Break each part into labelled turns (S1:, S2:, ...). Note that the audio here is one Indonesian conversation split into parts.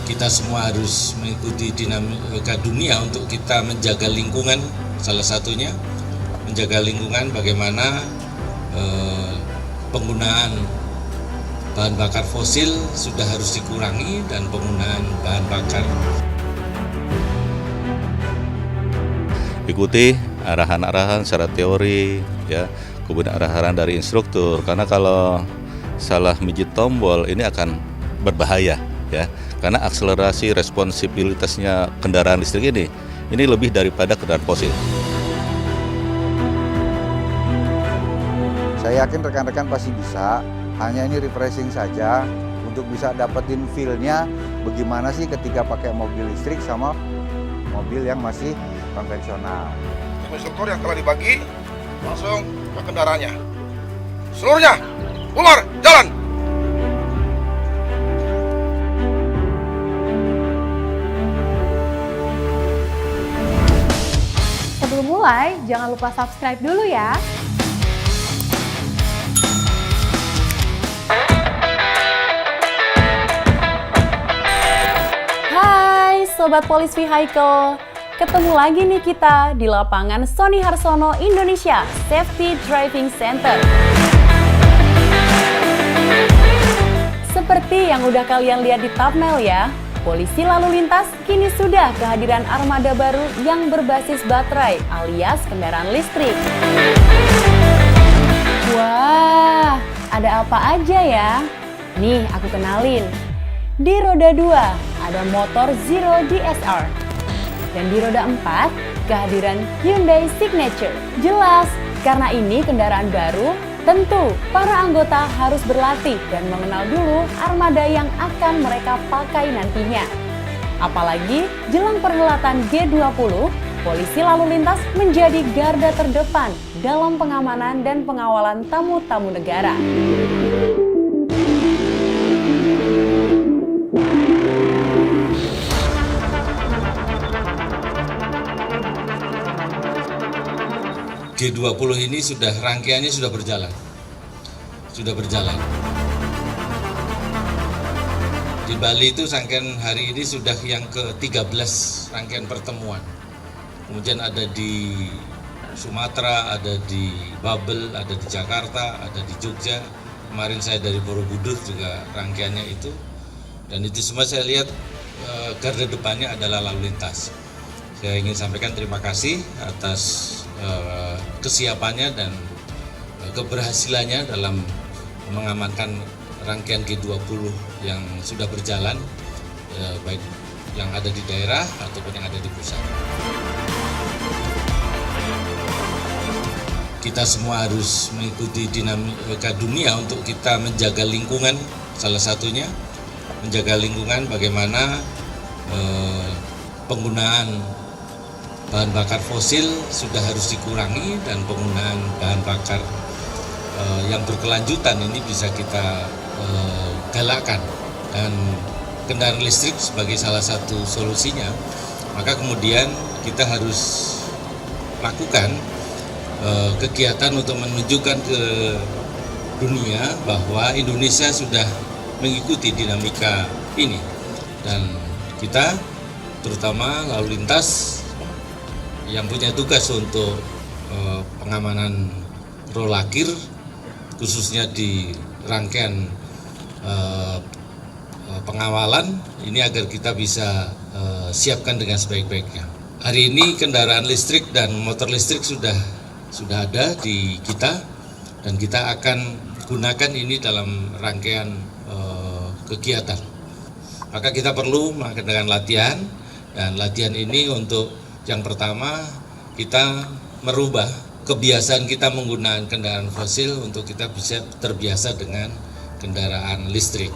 S1: kita semua harus mengikuti dinamika dunia untuk kita menjaga lingkungan. Salah satunya menjaga lingkungan, bagaimana penggunaan bahan bakar fosil sudah harus dikurangi dan penggunaan bahan bakar.
S2: Ikuti arahan-arahan secara teori, ya, kemudian arahan dari instruktur. Karena kalau salah mijit tombol ini akan berbahaya, ya. Karena akselerasi responsibilitasnya kendaraan listrik ini lebih daripada kendaraan fosil.
S3: Saya yakin rekan-rekan pasti bisa, hanya ini refreshing saja untuk bisa dapetin feel-nya bagaimana sih ketika pakai mobil listrik sama mobil yang masih konvensional.
S4: Instruktur yang telah dibagi langsung ke kendaraannya. Seluruhnya, keluar, jalan!
S5: Sebelum mulai, jangan lupa subscribe dulu ya. Hai Sobat Polis Vehicle, ketemu lagi nih kita di lapangan Sony Harsono Indonesia Safety Driving Center. Seperti yang udah kalian lihat di thumbnail ya, polisi lalu lintas kini sudah kehadiran armada baru yang berbasis baterai alias kendaraan listrik. Wah, ada apa aja ya? Nih aku kenalin. Di roda 2 ada motor Zero DSR. Dan di roda 4 kehadiran Hyundai Signature. Jelas, karena ini kendaraan baru, tentu para anggota harus berlatih dan mengenal dulu armada yang akan mereka pakai nantinya. Apalagi jelang perhelatan G20, polisi lalu lintas menjadi garda terdepan dalam pengamanan dan pengawalan tamu-tamu negara.
S1: G20 ini rangkaiannya sudah berjalan. Di Bali itu rangkaian hari ini sudah yang ke-13 rangkaian pertemuan. Kemudian ada di Sumatera, ada di Babel, ada di Jakarta, ada di Jogja. Kemarin saya dari Borobudur juga rangkaiannya itu. Dan itu semua saya lihat garda depannya adalah lalu lintas. Saya ingin sampaikan terima kasih atas kesiapannya dan keberhasilannya dalam mengamankan rangkaian G20 yang sudah berjalan, baik yang ada di daerah ataupun yang ada di pusat. Kita semua harus mengikuti dinamika dunia untuk kita menjaga lingkungan. Salah satunya menjaga lingkungan, bagaimana penggunaan bahan bakar fosil sudah harus dikurangi dan penggunaan bahan bakar yang berkelanjutan ini bisa kita galakkan, dan kendaraan listrik sebagai salah satu solusinya. Maka kemudian kita harus lakukan kegiatan untuk menunjukkan ke dunia bahwa Indonesia sudah mengikuti dinamika ini, dan kita terutama lalu lintas yang punya tugas untuk pengamanan rolakir, khususnya di rangkaian pengawalan ini, agar kita bisa siapkan dengan sebaik-baiknya. Hari ini kendaraan listrik dan motor listrik sudah ada di kita, dan kita akan gunakan ini dalam rangkaian kegiatan. Maka kita perlu melakukan latihan, dan latihan ini untuk yang pertama, kita merubah kebiasaan kita menggunakan kendaraan fosil untuk kita bisa terbiasa dengan kendaraan listrik.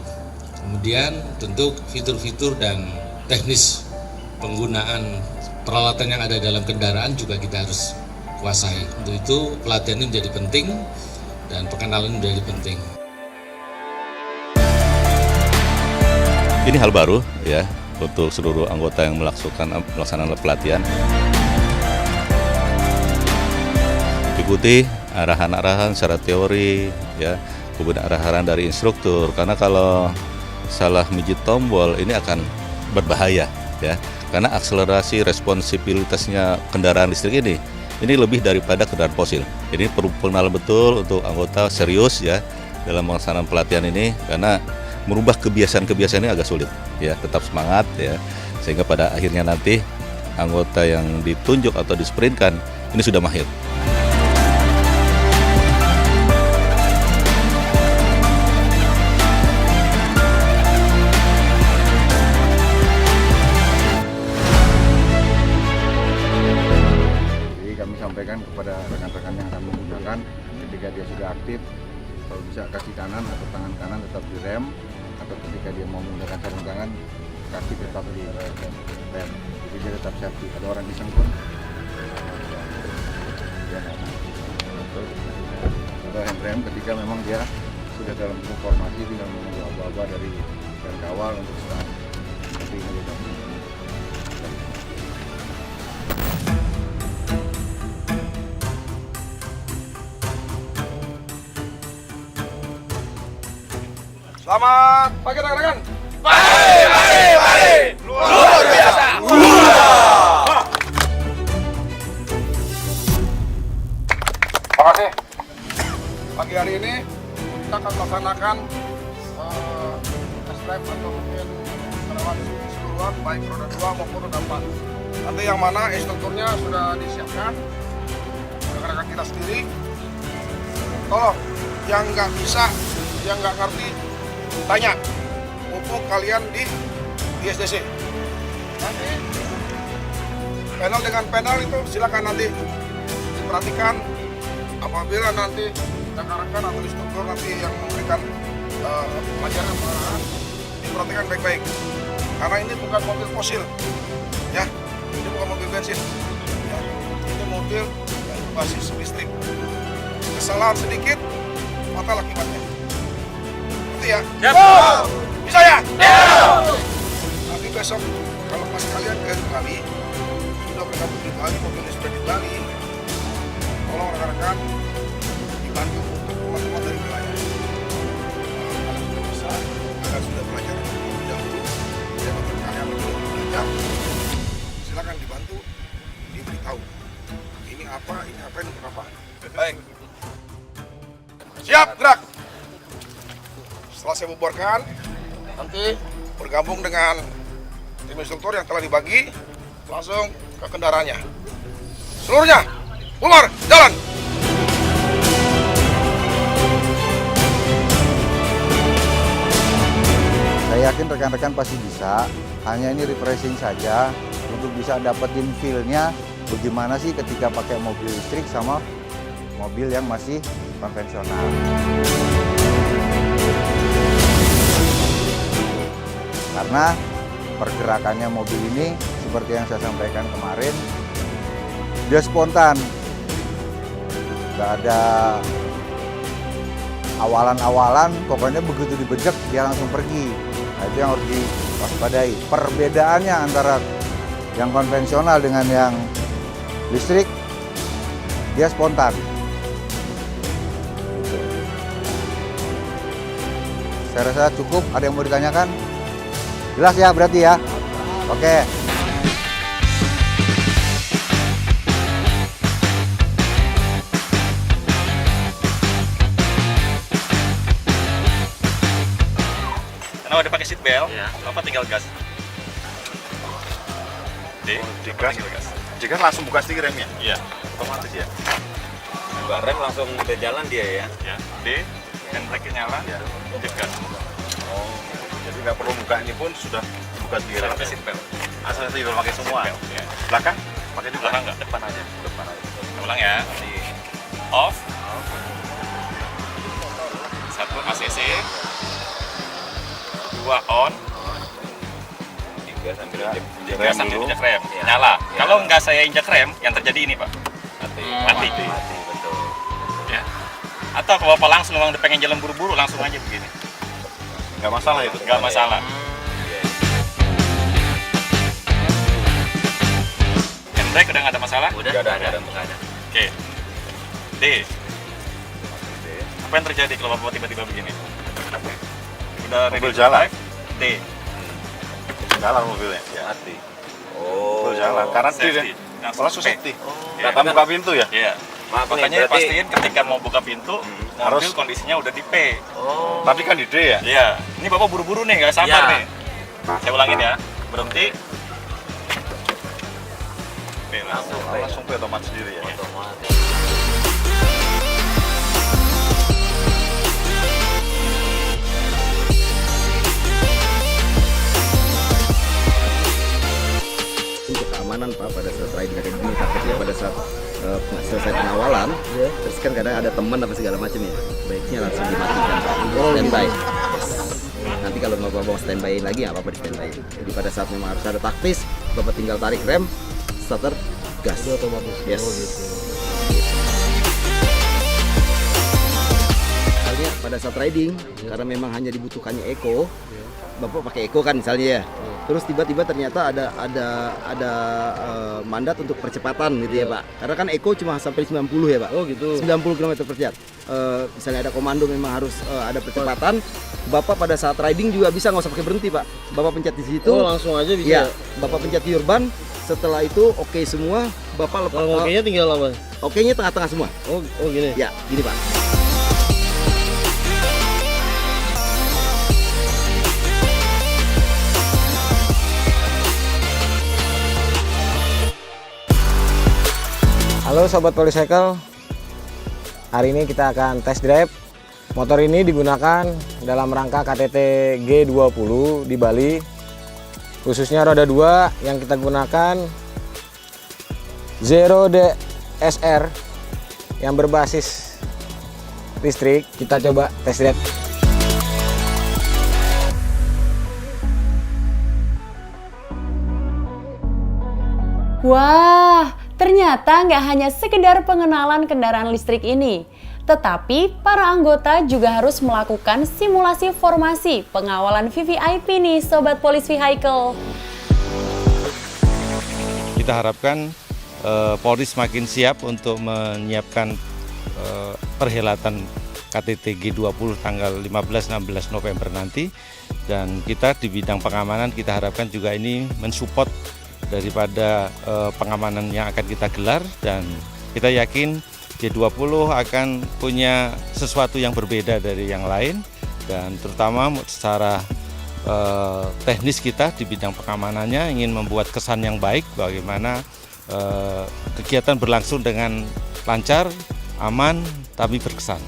S1: Kemudian tentu fitur-fitur dan teknis penggunaan peralatan yang ada dalam kendaraan juga kita harus kuasai. Untuk itu pelatihan ini menjadi penting dan pengenalan menjadi penting.
S2: Ini hal baru ya untuk seluruh anggota yang melaksanakan pelatihan. Ikuti arahan-arahan secara teori, ya, kemudian arahan dari instruktur. Karena kalau salah mijit tombol ini akan berbahaya ya. Karena akselerasi responsibilitasnya kendaraan listrik ini lebih daripada kendaraan fosil. Jadi perlu pengenalan betul untuk anggota serius ya dalam melaksanakan pelatihan ini, karena merubah kebiasaan-kebiasaan ini agak sulit ya. Tetap semangat ya, sehingga pada akhirnya nanti anggota yang ditunjuk atau disprintkan ini sudah mahir.
S3: Sampaikan kepada rekan-rekan yang akan menggunakan, ketika dia sudah aktif, kalau bisa kaki kanan atau tangan kanan tetap di rem, atau ketika dia mau menggunakan sarung tangan, kaki tetap di rem, jadi dia tetap safety. Ada orang iseng pun dia nggak atau handrem ketika memang dia sudah dalam formasi, tinggal menunggu aba-aba dari dan kawal untuk start. Seperti ini juga.
S4: Selamat pagi rekan-rekan. Pagi. Luar biasa. Terima kasih. Pagi hari ini kita akan melaksanakan test drive atau mungkin perawat keseluruhan baik roda 2 maupun roda 4. Nanti yang mana instrukturnya sudah disiapkan rekan-rekan kita sendiri. Tolong yang nggak bisa, yang nggak ngerti, tanya mumpung kalian di ISDC. Nanti panel dengan panel itu silakan nanti diperhatikan apabila nanti rekan-rekan atau instruktur nanti yang memberikan pelajaran pengarahan, diperhatikan baik-baik karena ini bukan mobil fosil ya, ini bukan mobil bensin ya. Ini mobil yang berbasis listrik. Kesalahan sedikit fatal akibatnya. Ya. Bisa ya? Nanti besok kalau pas kalian ke Bali, sudah bergabung di Bali, mobil listrik di Bali, tolong rekan-rekan dibantu untuk teman-teman dari wilayah. Kalian sudah bisa, kalian sudah belajar terlebih dahulu, dan untuk kalian yang belum belajar, silakan dibantu, diberitahu. Ini apa, ini apa. Baik. Siap, gerak. Setelah saya bubarkan, nanti bergabung dengan tim instruktur yang telah dibagi, langsung ke kendaraannya. Seluruhnya, bubar, jalan!
S3: Saya yakin rekan-rekan pasti bisa, hanya ini refreshing saja untuk bisa dapetin feel-nya bagaimana sih ketika pakai mobil listrik sama mobil yang masih konvensional. Karena pergerakannya mobil ini seperti yang saya sampaikan kemarin, dia spontan, nggak ada awalan-awalan, pokoknya begitu dibejek dia langsung pergi. Nah, itu yang harus diwaspadai. Perbedaannya antara yang konvensional dengan yang listrik, dia spontan. Saya rasa cukup. Ada yang mau ditanyakan? Jelas ya berarti ya? Oke.
S6: Karena udah pakai seat belt, Bapak tinggal gas.
S7: Digas, digas langsung buka setir remnya?
S6: Iya,
S7: Otomatis ya?
S6: buka rem langsung udah jalan dia ya.
S7: Ya. D, handbrake nyala,
S6: Ya.
S7: digas. Oh, jadi nggak perlu buka ini pun sudah buka setir rem.
S6: Pakai seat belt.
S7: Asal setir pakai semua.
S6: Seat belt, ya.
S7: Belakang? Pakai juga?
S6: Belakang nggak, depan aja.
S7: Depan aja.
S6: Ulang ya. Di off. Satu ACC. Dua on. Tiga sambil injak rem. Nyala. Kalau nggak saya injak rem, yang terjadi ini Pak. Mati.
S7: Betul.
S6: Ya. Atau kalau Bapak langsung memang udah pengen jalan buru-buru, langsung aja begini.
S7: Nggak masalah itu?
S6: Nggak masalah. Handbrake udah nggak ada masalah?
S7: Udah, nggak ada.
S6: Oke. D. Apa yang terjadi kalau Bapak tiba-tiba begini? Udah ready
S7: Mobil
S6: to
S7: jalan.
S6: drive? D.
S7: jalan mobilnya. Ya.
S6: Mati.
S7: Full jalan. Karena
S6: Safety.
S7: langsung safety.
S6: Iya.
S7: Akan buka pintu ya?
S6: Iya.
S8: Maaf nih,
S6: Makanya
S8: berarti-
S6: pastiin ketika mau buka pintu, mobil
S7: harus-
S6: kondisinya udah di P.
S7: Tadi kan di D ya?
S6: Iya. Ini Bapak buru-buru nih, nggak sabar
S8: Iya.
S6: nih. Saya ulangin ya. Berhenti. P langsung.
S7: Langsung ke otomatis sendiri ya?
S9: Untuk keamanan Pak pada saat riding kayak gini, takutnya pada saat selesai pengawalan terus kan kadang ada teman apa segala macam ya, baiknya langsung dimatikan Pak. Standby. Nanti kalau mau standby lagi nggak apa-apa di standby. Jadi pada saat memang harus ada taktis, Bapak tinggal tarik rem, starter, gas. Otomatis. Yes. Misalnya pada saat riding, karena memang hanya dibutuhkannya eco, Bapak pakai eco kan misalnya ya. Terus tiba-tiba ternyata ada mandat untuk percepatan gitu ya Pak. Karena kan eco cuma sampai 90 ya Pak. Oh gitu. 90 km per jam. Misalnya ada komando memang harus ada percepatan. Bapak pada saat riding juga bisa nggak usah pakai berhenti Pak. Bapak pencet di situ.
S10: Oh langsung aja bisa.
S9: Ya, Bapak pencet di urban. Setelah itu oke semua, Bapak lepas.
S10: Kalau oke-nya tinggal apa?
S9: Oke-nya tengah-tengah semua.
S10: Oh gini.
S9: Ya, gini Pak.
S11: Halo Sobat Polycycle, hari ini kita akan test drive. Motor ini digunakan dalam rangka KTT G20 di Bali. Khususnya roda 2 yang kita gunakan Zero DSR yang berbasis listrik. Kita coba test drive.
S5: Wah, ternyata nggak hanya sekedar pengenalan kendaraan listrik ini, tetapi para anggota juga harus melakukan simulasi formasi pengawalan VVIP nih Sobat Polis Vehicle.
S2: Kita harapkan Polri semakin siap untuk menyiapkan perhelatan KTT G20 tanggal 15-16 November nanti, dan kita di bidang pengamanan kita harapkan juga ini mensupport daripada pengamanan yang akan kita gelar, dan kita yakin G20 akan punya sesuatu yang berbeda dari yang lain, dan terutama secara teknis kita di bidang pengamanannya ingin membuat kesan yang baik, bagaimana kegiatan berlangsung dengan lancar, aman, tapi berkesan.